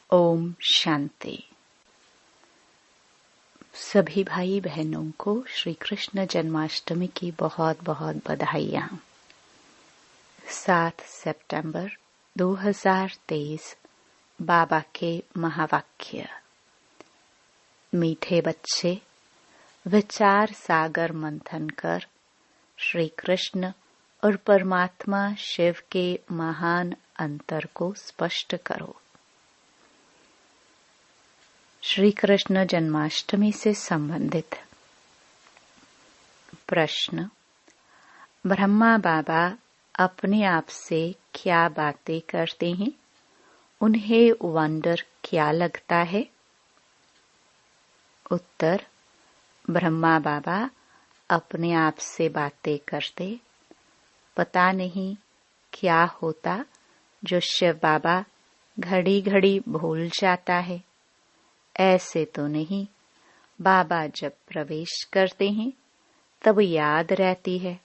ओम शांति। सभी भाई बहनों को श्री कृष्ण जन्माष्टमी की बहुत बहुत बधाइयाँ। 7 सितंबर 2023 बाबा के महावाक्य। मीठे बच्चे, विचार सागर मंथन कर श्री कृष्ण और परमात्मा शिव के महान अंतर को स्पष्ट करो। श्री कृष्ण जन्माष्टमी से संबंधित प्रश्न। ब्रह्मा बाबा अपने आप से क्या बातें करते हैं? उन्हें वंडर क्या लगता है? उत्तर। ब्रह्मा बाबा अपने आप से बातें करते। पता नहीं क्या होता जो शिव बाबा घड़ी घड़ी भूल जाता है। ऐसे तो नहीं, बाबा जब प्रवेश करते हैं तब याद रहती है,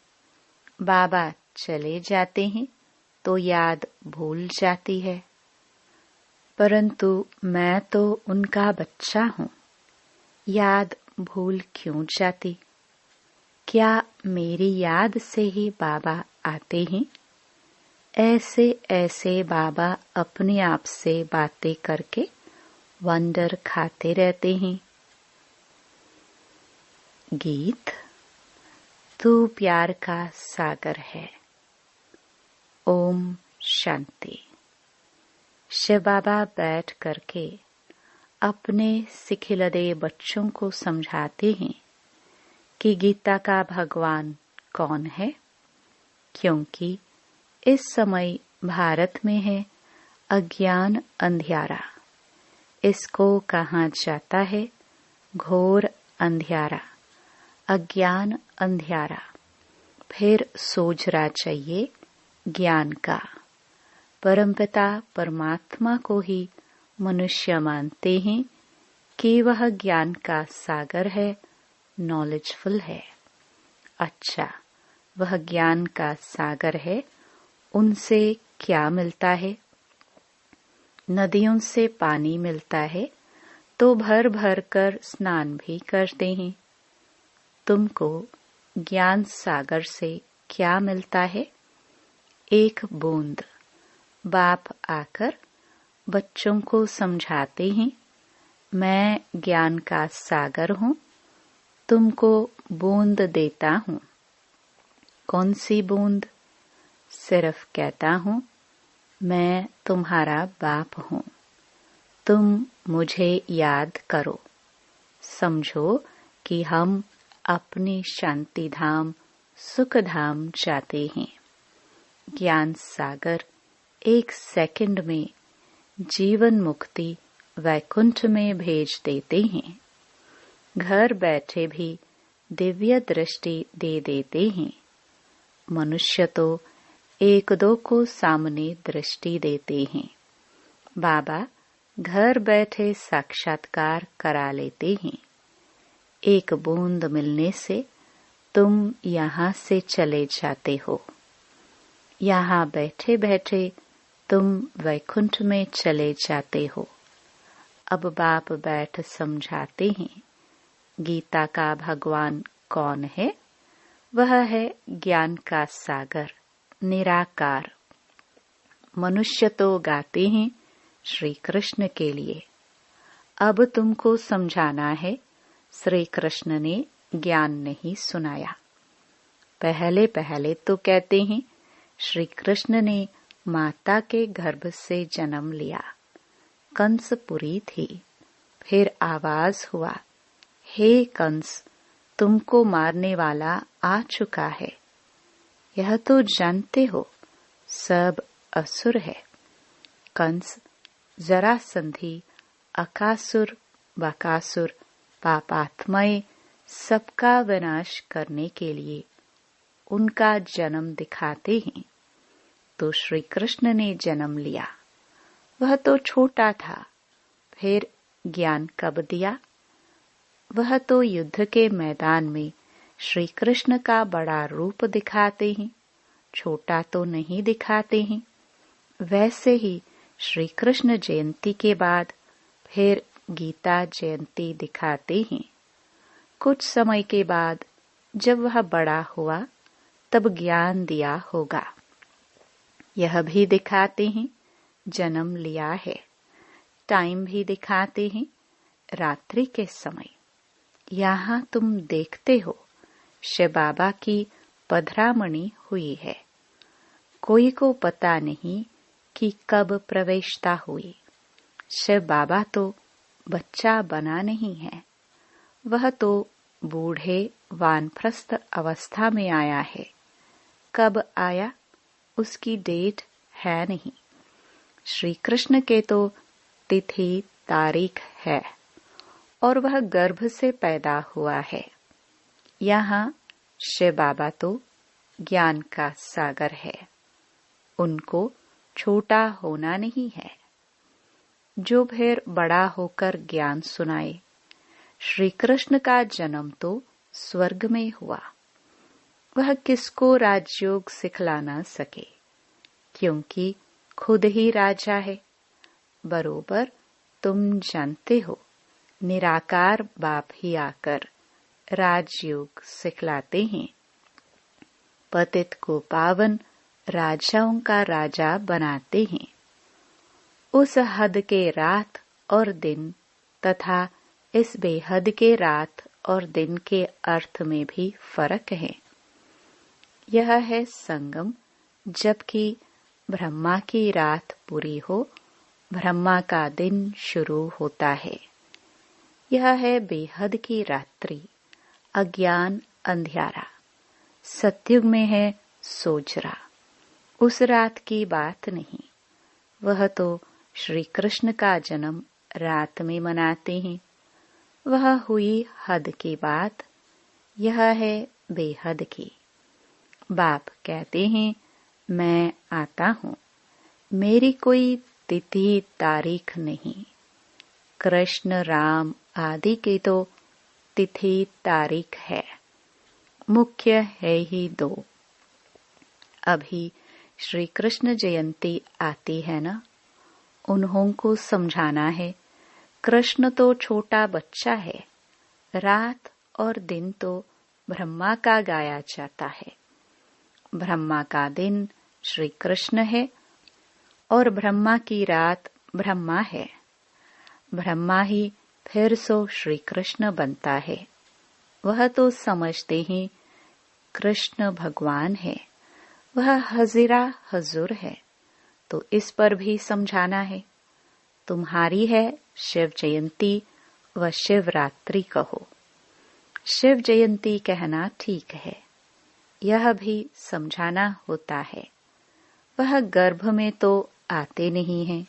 बाबा चले जाते हैं तो याद भूल जाती है। परंतु मैं तो उनका बच्चा हूँ, याद भूल क्यों जाती? क्या मेरी याद से ही बाबा आते हैं? ऐसे ऐसे बाबा अपने आप से बातें करके वंडर खाते रहते हैं। गीत। तू प्यार का सागर है। ओम शांति। शिव बाबा बैठ करके अपने सिखिलदे बच्चों को समझाते हैं कि गीता का भगवान कौन है, क्योंकि इस समय भारत में है अज्ञान अंधियारा। इसको कहा जाता है घोर अंधियारा, अज्ञान अंधियारा। फिर सोचना चाहिए ज्ञान का। परमपिता परमात्मा को ही मनुष्य मानते हैं कि वह ज्ञान का सागर है, नॉलेजफुल है। अच्छा, वह ज्ञान का सागर है, उनसे क्या मिलता है? नदियों से पानी मिलता है तो भर भर कर स्नान भी करते हैं। तुमको ज्ञान सागर से क्या मिलता है? एक बूंद। बाप आकर बच्चों को समझाते हैं, मैं ज्ञान का सागर हूँ, तुमको बूंद देता हूँ। कौन सी बूंद? सिर्फ कहता हूँ, मैं तुम्हारा बाप हूँ, तुम मुझे याद करो। समझो कि हम अपने शांति धाम सुख धाम जाते हैं। ज्ञान सागर 1 सेकंड में जीवन मुक्ति वैकुंठ में भेज देते हैं। घर बैठे भी दिव्य दृष्टि दे देते हैं। मनुष्य तो 1-2 को सामने दृष्टि देते हैं। बाबा घर बैठे साक्षात्कार करा लेते हैं। एक बूंद मिलने से तुम यहाँ से चले जाते हो। यहाँ बैठे बैठे तुम वैकुंठ में चले जाते हो। अब बाप बैठ समझाते हैं, गीता का भगवान कौन है? वह है ज्ञान का सागर, निराकार। मनुष्य तो गाते हैं श्री कृष्ण के लिए। अब तुमको समझाना है, श्री कृष्ण ने ज्ञान नहीं सुनाया। पहले पहले तो कहते हैं श्री कृष्ण ने माता के गर्भ से जन्म लिया, कंसपुरी थी। फिर आवाज हुआ, हे कंस, तुमको मारने वाला आ चुका है। यह तो जानते हो सब असुर है। कंस, जरासंधि, अकासुर, बकासुर, पापात्मय सबका विनाश करने के लिए उनका जन्म दिखाते हैं। तो श्री कृष्ण ने जन्म लिया। वह तो छोटा था, फिर ज्ञान कब दिया? वह तो युद्ध के मैदान में श्री कृष्ण का बड़ा रूप दिखाते हैं, छोटा तो नहीं दिखाते हैं। वैसे ही श्री कृष्ण जयंती के बाद फिर गीता जयंती दिखाते हैं। कुछ समय के बाद जब वह बड़ा हुआ तब ज्ञान दिया होगा। यह भी दिखाते हैं जन्म लिया है। टाइम भी दिखाते हैं रात्रि के समय। यहाँ तुम देखते हो शिव बाबा की पधरामणि हुई है। कोई को पता नहीं कि कब प्रवेशता हुई। शिव बाबा तो बच्चा बना नहीं है, वह तो बूढ़े वानप्रस्थ अवस्था में आया है। कब आया उसकी डेट है नहीं। श्री कृष्ण के तो तिथि तारीख है और वह गर्भ से पैदा हुआ है। यहाँ शिव बाबा तो ज्ञान का सागर है, उनको छोटा होना नहीं है। जो फिर बड़ा होकर ज्ञान सुनाए। श्री कृष्ण का जन्म तो स्वर्ग में हुआ। वह किसको राजयोग सिखला न सके, क्योंकि खुद ही राजा है। बरोबर तुम जानते हो, निराकार बाप ही आकर राजयोग सिखलाते हैं। पतित को पावन राजाओं का राजा बनाते हैं। उस हद के रात और दिन तथा इस बेहद के रात और दिन के अर्थ में भी फर्क है। यह है संगम। जबकि ब्रह्मा की रात पूरी हो, ब्रह्मा का दिन शुरू होता है। यह है बेहद की रात्रि, अज्ञान अंधियारा। सतयुग में है सोजरा। उस रात की बात नहीं। वह तो श्री कृष्ण का जन्म रात में मनाते हैं। वह हुई हद की बात, यह है बेहद की। बाप कहते हैं मैं आता हूँ, मेरी कोई तिथि तारीख नहीं। कृष्ण राम आदि की तो तिथि तारीख है, मुख्य है ही दो। अभी श्री कृष्ण जयंती आती है ना, उन्हों को समझाना है कृष्ण तो छोटा बच्चा है। रात और दिन तो ब्रह्मा का गाया जाता है। ब्रह्मा का दिन श्री कृष्ण है और ब्रह्मा की रात ब्रह्मा है। ब्रह्मा ही फिर सो श्री कृष्ण बनता है। वह तो समझते ही कृष्ण भगवान है, वह हजीरा हजूर है। तो इस पर भी समझाना है। तुम्हारी है शिव जयंती व शिवरात्रि कहो। शिव जयंती कहना ठीक है, यह भी समझाना होता है। वह गर्भ में तो आते नहीं हैं,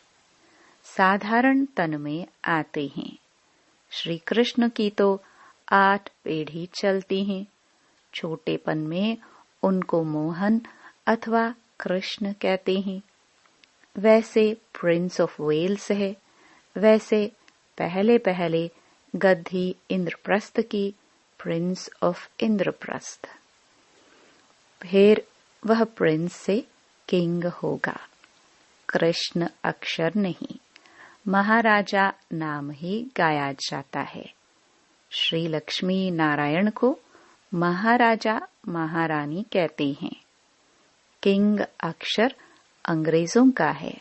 साधारण तन में आते हैं। श्री कृष्ण की तो 8 पीढ़ी चलती हैं। छोटेपन में उनको मोहन अथवा कृष्ण कहते हैं। वैसे प्रिंस ऑफ वेल्स है, वैसे पहले पहले गद्दी इंद्रप्रस्थ की प्रिंस ऑफ इंद्रप्रस्थ। फिर वह प्रिंस से किंग होगा। कृष्ण अक्षर नहीं, महाराजा नाम ही गाया जाता है। श्री लक्ष्मी नारायण को महाराजा महारानी कहते हैं। किंग अक्षर अंग्रेजों का है,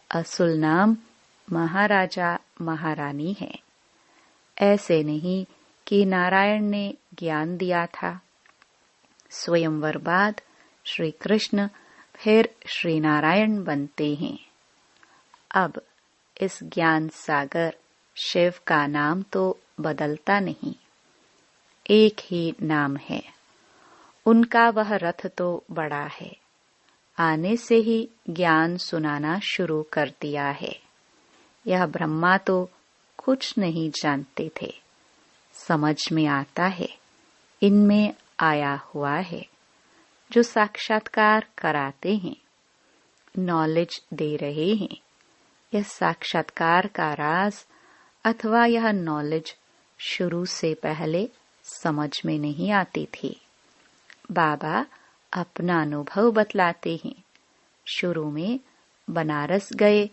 असुल नाम महाराजा महारानी है। ऐसे नहीं कि नारायण ने ज्ञान दिया था। स्वयंवर बाद श्री कृष्ण फिर श्री नारायण बनते हैं। अब इस ज्ञान सागर शिव का नाम तो बदलता नहीं, एक ही नाम है। उनका वह रथ तो बड़ा है, आने से ही ज्ञान सुनाना शुरू कर दिया है। यह ब्रह्मा तो कुछ नहीं जानते थे, समझ में आता है इनमें आया हुआ है। जो साक्षात्कार कराते हैं, नॉलेज दे रहे हैं। यह साक्षात्कार का राज अथवा यह नॉलेज शुरू से पहले समझ में नहीं आती थी। बाबा अपना अनुभव बतलाते हैं। शुरू में बनारस गए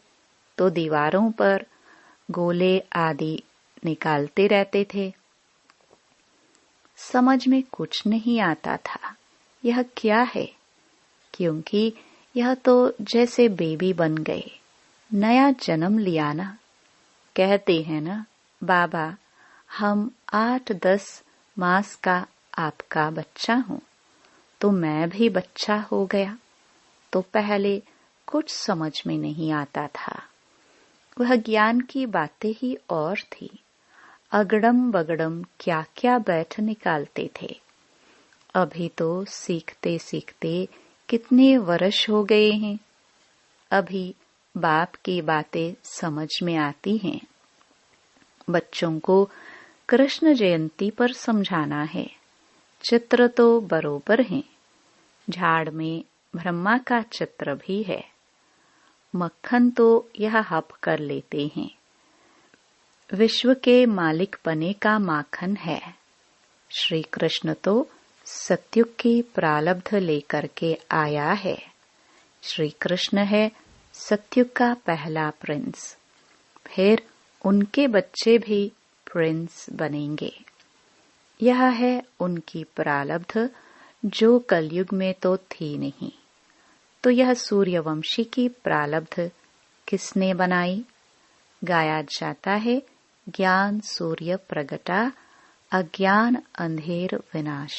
तो दीवारों पर गोले आदि निकालते रहते थे। समझ में कुछ नहीं आता था यह क्या है, क्योंकि यह तो जैसे बेबी बन गए, नया जन्म लिया ना। कहते हैं ना बाबा, हम 8-10 मास का आपका बच्चा हूँ, तो मैं भी बच्चा हो गया। तो पहले कुछ समझ में नहीं आता था, वह ज्ञान की बातें ही और थी। अगड़म बगड़म क्या क्या बैठ निकालते थे। अभी तो सीखते सीखते कितने वर्ष हो गए हैं। अभी बाप की बातें समझ में आती हैं। बच्चों को कृष्ण जयंती पर समझाना है। चित्र तो बरोबर हैं। झाड़ में ब्रह्मा का चित्र भी है। मक्खन तो यह हप कर लेते हैं। विश्व के मालिक बने का माखन है। श्री कृष्ण तो सत्युग की प्रारब्ध लेकर के आया है। श्री कृष्ण है सत्युग का पहला प्रिंस, फिर उनके बच्चे भी प्रिंस बनेंगे। यह है उनकी प्रारब्ध, जो कलयुग में तो थी नहीं। तो यह सूर्यवंशी की प्रारब्ध किसने बनाई? गाया जाता है, ज्ञान सूर्य प्रगटा, अज्ञान अंधेर विनाश।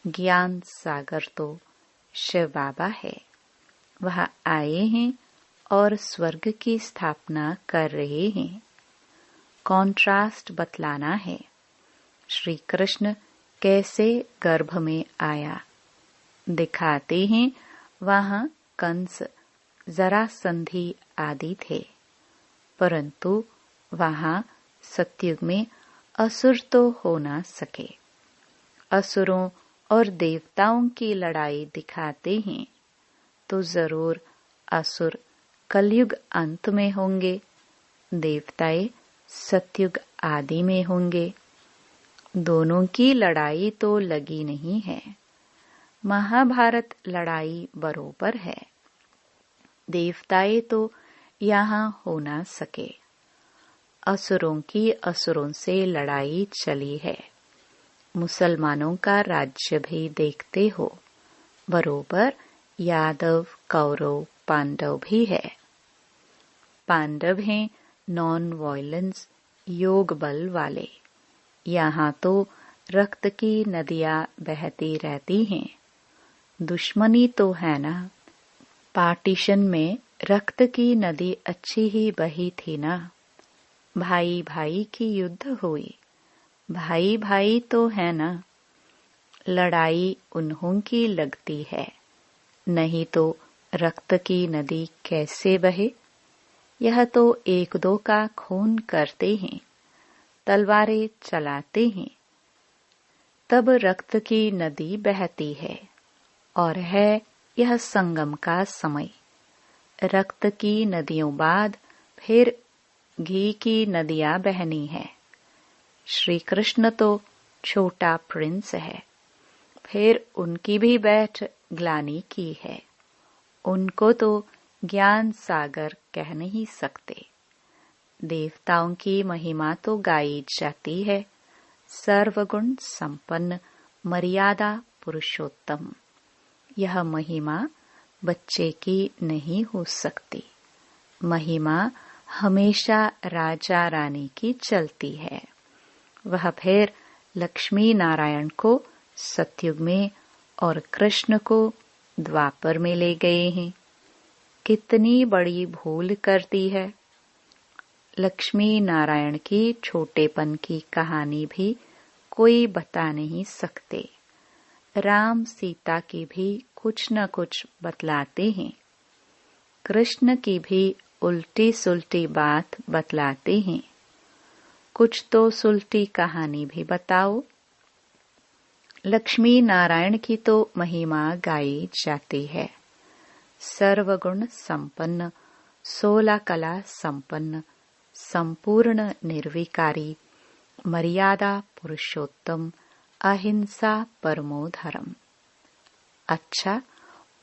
ज्ञान सागर तो शिव बाबा है। वह आए हैं और स्वर्ग की स्थापना कर रहे हैं। कॉन्ट्रास्ट बतलाना है। श्री कृष्ण कैसे गर्भ में आया दिखाते हैं। वहां कंस, जरासंधि आदि थे, परंतु वहां सत्युग में असुर तो हो ना सके। असुरों और देवताओं की लड़ाई दिखाते हैं, तो जरूर असुर कलयुग अंत में होंगे, देवताएं सत्युग आदि में होंगे। दोनों की लड़ाई तो लगी नहीं है। महाभारत लड़ाई बरोबर है। देवताएं तो यहाँ हो ना सके। असुरों की असुरों से लड़ाई चली है। मुसलमानों का राज्य भी देखते हो, बरोबर यादव, कौरव, पांडव भी है। पांडव हैं नॉन वायलेंस, योग बल वाले। यहाँ तो रक्त की नदियां बहती रहती हैं। दुश्मनी तो है ना। पार्टीशन में रक्त की नदी अच्छी ही बही थी ना। भाई भाई की युद्ध हुई, भाई भाई तो है ना। लड़ाई उन्हों की लगती है, नहीं तो रक्त की नदी कैसे बहे। यह तो एक दो का खून करते हैं, तलवारें चलाते हैं, तब रक्त की नदी बहती है। और है यह संगम का समय। रक्त की नदियों बाद फिर घी की नदियां बहनी है। श्री कृष्ण तो छोटा प्रिंस है, फिर उनकी भी बैठ ग्लानी की है। उनको तो ज्ञान सागर कह नहीं सकते। देवताओं की महिमा तो गाई जाती है। सर्वगुण संपन्न, मर्यादा पुरुषोत्तम। यह महिमा बच्चे की नहीं हो सकती। महिमा हमेशा राजा रानी की चलती है। वह फिर लक्ष्मी नारायण को सतयुग में और कृष्ण को द्वापर में ले गए हैं। कितनी बड़ी भूल करती है। लक्ष्मी नारायण की छोटेपन की कहानी भी कोई बता नहीं सकते। राम सीता की भी कुछ न कुछ बतलाते हैं। कृष्ण की भी उल्टी सुल्टी बात बतलाते हैं। कुछ तो सुल्टी कहानी भी बताओ। लक्ष्मी नारायण की तो महिमा गाई जाती है। सर्वगुण संपन्न, 16 कला संपन्न, संपूर्ण निर्विकारी, मर्यादा पुरुषोत्तम, अहिंसा परमो धर्म। अच्छा,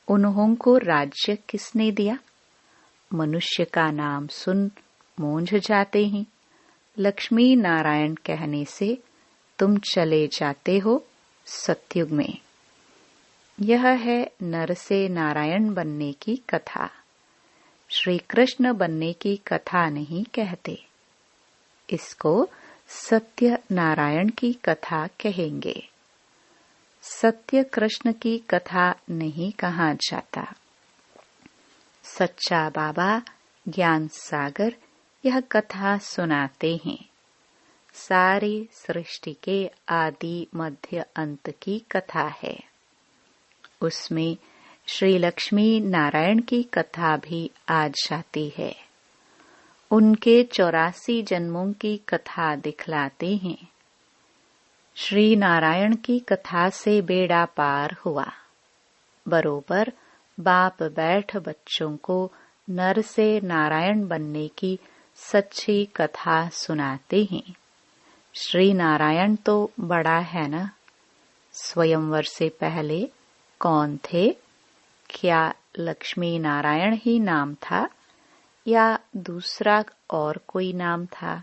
उन्हों को राज्य किसने दिया? मनुष्य का नाम सुन मूंझ जाते हैं। लक्ष्मी नारायण कहने से तुम चले जाते हो सतयुग में। यह है नर से नारायण बनने की कथा। श्री कृष्ण बनने की कथा नहीं कहते, इसको सत्य नारायण की कथा कहेंगे। सत्य कृष्ण की कथा नहीं कहा जाता। सच्चा बाबा ज्ञान सागर यह कथा सुनाते हैं। सारी सृष्टि के आदि मध्य अंत की कथा है। उसमें श्री लक्ष्मी नारायण की कथा भी आ जाती है। उनके 84 जन्मों की कथा दिखलाते हैं। श्री नारायण की कथा से बेड़ा पार हुआ। बरोबर बाप बैठ बच्चों को नर से नारायण बनने की सच्ची कथा सुनाते हैं। श्री नारायण तो बड़ा है ना। स्वयंवर से पहले कौन थे? क्या लक्ष्मी नारायण ही नाम था या दूसरा और कोई नाम था?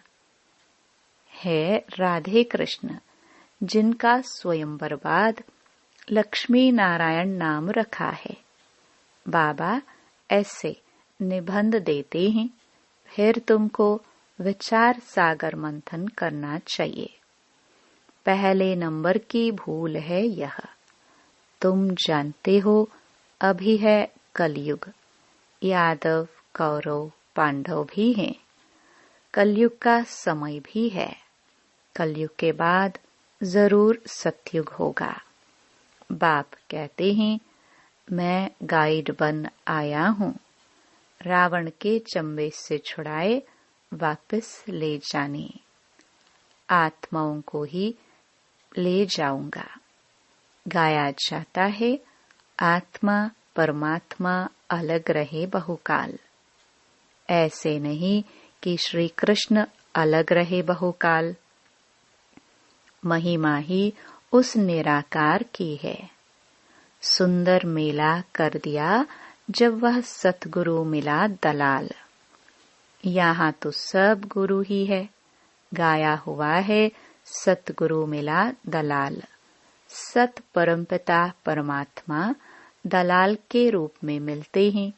है राधे कृष्ण, जिनका स्वयंवर बाद लक्ष्मी नारायण नाम रखा है। बाबा ऐसे निबंध देते हैं, फिर तुमको विचार सागर मंथन करना चाहिए। पहले नंबर की भूल है यह। तुम जानते हो अभी है कलयुग। यादव कौरव पांडव भी हैं। कलयुग का समय भी है। कलयुग के बाद जरूर सतयुग होगा। बाप कहते हैं मैं गाइड बन आया हूँ। रावण के चंबे से छुड़ाए वापस ले जाने। आत्माओं को ही ले जाऊंगा। गाया जाता है आत्मा परमात्मा अलग रहे बहुकाल। ऐसे नहीं कि श्री कृष्ण अलग रहे बहुकाल। महिमा ही उस निराकार की है। सुंदर मेला कर दिया जब वह सतगुरु मिला दलाल। यहाँ तो सब गुरु ही है। गाया हुआ है सतगुरु मिला दलाल। सत परमपिता परमात्मा दलाल के रूप में मिलते हैं।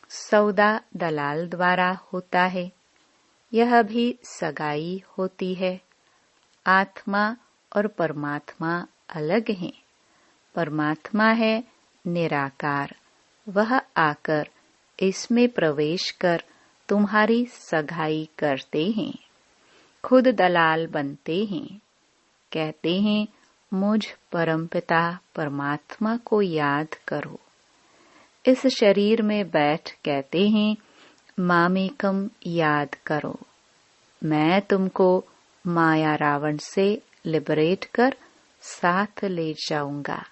सौदा दलाल द्वारा होता है। यह भी सगाई होती है। आत्मा और परमात्मा अलग हैं। परमात्मा है निराकार। वह आकर इसमें प्रवेश कर तुम्हारी सगाई करते हैं। खुद दलाल बनते हैं। कहते हैं मुझ परमपिता परमात्मा को याद करो। इस शरीर में बैठ कहते हैं मामेकम याद करो। मैं तुमको माया रावण से लिबरेट कर साथ ले जाऊंगा।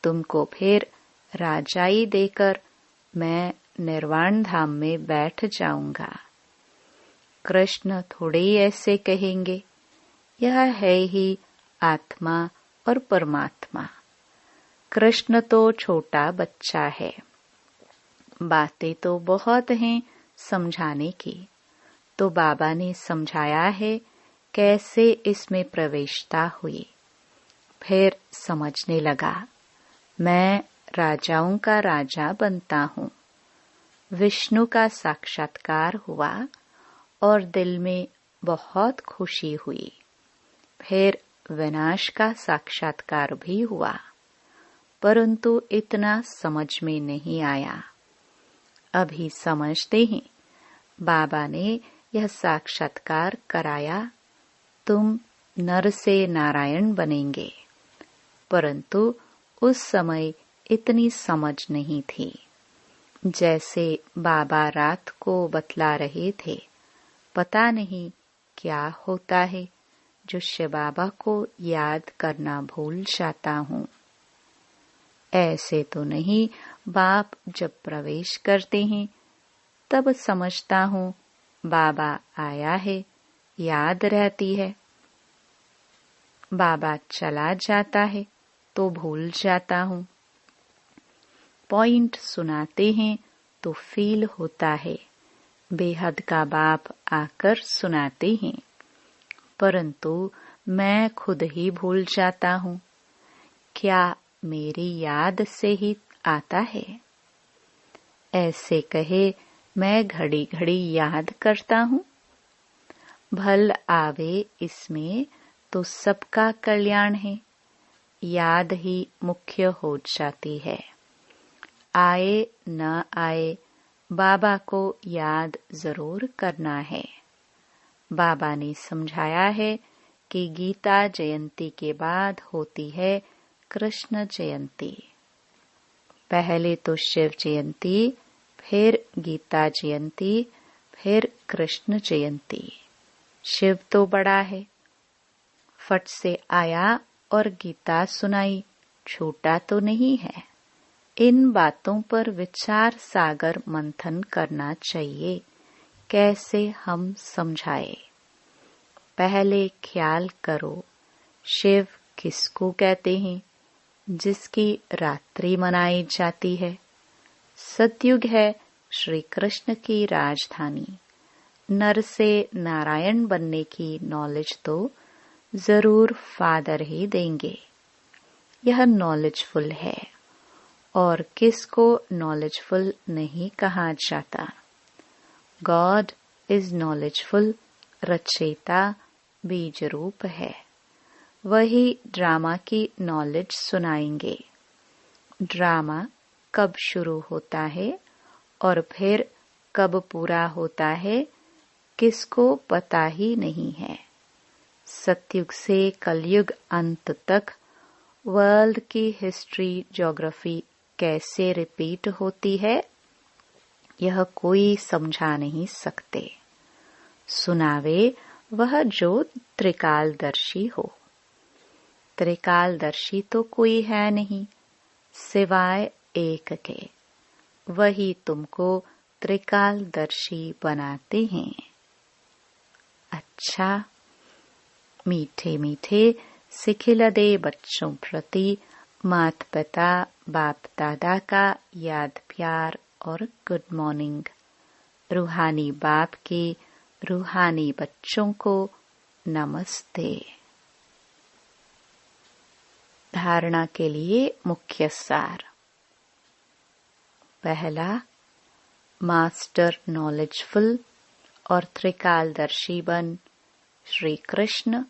तुमको फिर राजाई देकर मैं निर्वाण धाम में बैठ जाऊंगा। कृष्ण थोड़े ही ऐसे कहेंगे। यह है ही आत्मा और परमात्मा। कृष्ण तो छोटा बच्चा है। बातें तो बहुत हैं समझाने की। तो बाबा ने समझाया है कैसे इसमें प्रवेशता हुई। फिर समझने लगा मैं राजाओं का राजा बनता हूँ। विष्णु का साक्षात्कार हुआ और दिल में बहुत खुशी हुई। फिर विनाश का साक्षात्कार भी हुआ, परंतु इतना समझ में नहीं आया। अभी समझते हैं। बाबा ने यह साक्षात्कार कराया, तुम नर से नारायण बनेंगे। परंतु उस समय इतनी समझ नहीं थी। जैसे बाबा रात को बतला रहे थे, पता नहीं क्या होता है जो शिव बाबा को याद करना भूल जाता हूँ। ऐसे तो नहीं, बाप जब प्रवेश करते हैं तब समझता हूँ बाबा आया है, याद रहती है। बाबा चला जाता है तो भूल जाता हूँ। पॉइंट सुनाते हैं तो फील होता है बेहद का बाप आकर सुनाते हैं, परंतु मैं खुद ही भूल जाता हूँ। क्या मेरी याद से ही आता है? ऐसे कहे मैं घड़ी घड़ी याद करता हूँ। भल आवे इसमें तो सबका कल्याण है, याद ही मुख्य हो जाती है। आए न आए बाबा को याद जरूर करना है। बाबा ने समझाया है कि गीता जयंती के बाद होती है कृष्ण जयंती। पहले तो शिव जयंती, फिर गीता जयंती, फिर कृष्ण जयंती। शिव तो बड़ा है, फट से आया और गीता सुनाई, छोटा तो नहीं है। इन बातों पर विचार सागर मंथन करना चाहिए, कैसे हम समझाए। पहले ख्याल करो, शिव किसको कहते हैं जिसकी रात्रि मनाई जाती है? सतयुग है श्री कृष्ण की राजधानी। नर से नारायण बनने की नॉलेज तो जरूर फादर ही देंगे। यह नॉलेजफुल है, और किसको नॉलेजफुल नहीं कहा जाता। गॉड इज नॉलेजफुल, रचयिता बीज रूप है। वही ड्रामा की नॉलेज सुनाएंगे। ड्रामा कब शुरू होता है और फिर कब पूरा होता है, किसको पता ही नहीं है। सतयुग से कलयुग अंत तक वर्ल्ड की हिस्ट्री, ज्योग्राफी कैसे रिपीट होती है, यह कोई समझा नहीं सकते। सुनावे वह जो त्रिकालदर्शी हो। त्रिकालदर्शी तो कोई है नहीं सिवाय एक के, वही तुमको त्रिकालदर्शी बनाते हैं। अच्छा, मीठे मीठे सिखिलदे बच्चों प्रति मात पिता बाप दादा का याद प्यार और गुड मॉर्निंग। रूहानी बाप के रूहानी बच्चों को नमस्ते। धारणा के लिए मुख्य सार। पहला, मास्टर नॉलेजफुल और त्रिकालदर्शी बन श्री कृष्ण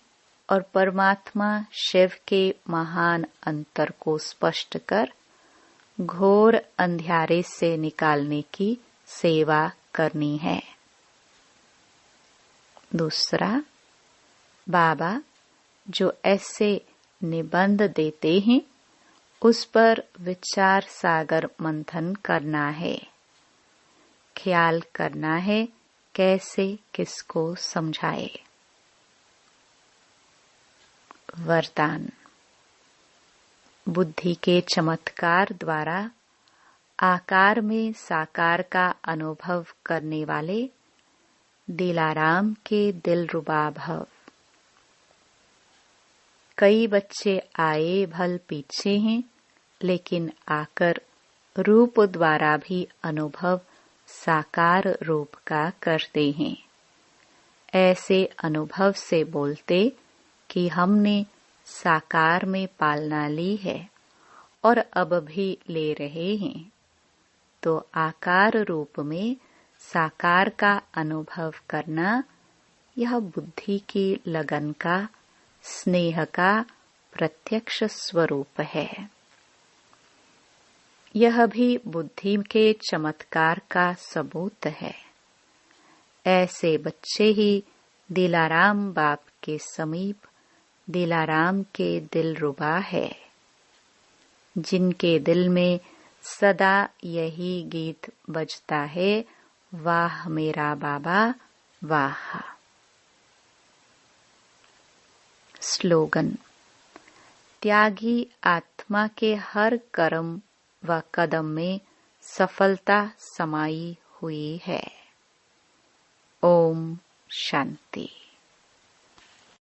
और परमात्मा शिव के महान अंतर को स्पष्ट कर घोर अंधियारे से निकालने की सेवा करनी है। दूसरा, बाबा जो ऐसे निबंध देते हैं उस पर विचार सागर मंथन करना है। ख्याल करना है कैसे किसको समझाए। वरदान। बुद्धि के चमत्कार द्वारा आकार में साकार का अनुभव करने वाले दिलाराम के दिलरुबा भव। कई बच्चे आए भल पीछे हैं, लेकिन आकर रूप द्वारा भी अनुभव साकार रूप का करते हैं। ऐसे अनुभव से बोलते कि हमने साकार में पालना ली है और अब भी ले रहे हैं, तो आकार रूप में साकार का अनुभव करना यह बुद्धि की लगन का, स्नेह का प्रत्यक्ष स्वरूप है। यह भी बुद्धि के चमत्कार का सबूत है। ऐसे बच्चे ही दिलाराम बाप के समीप दिलाराम के दिलरुबा है, जिनके दिल में सदा यही गीत बजता है, वाह मेरा बाबा वाह। स्लोगन। त्यागी आत्मा के हर कर्म व कदम में सफलता समाई हुई है। ओम शांति।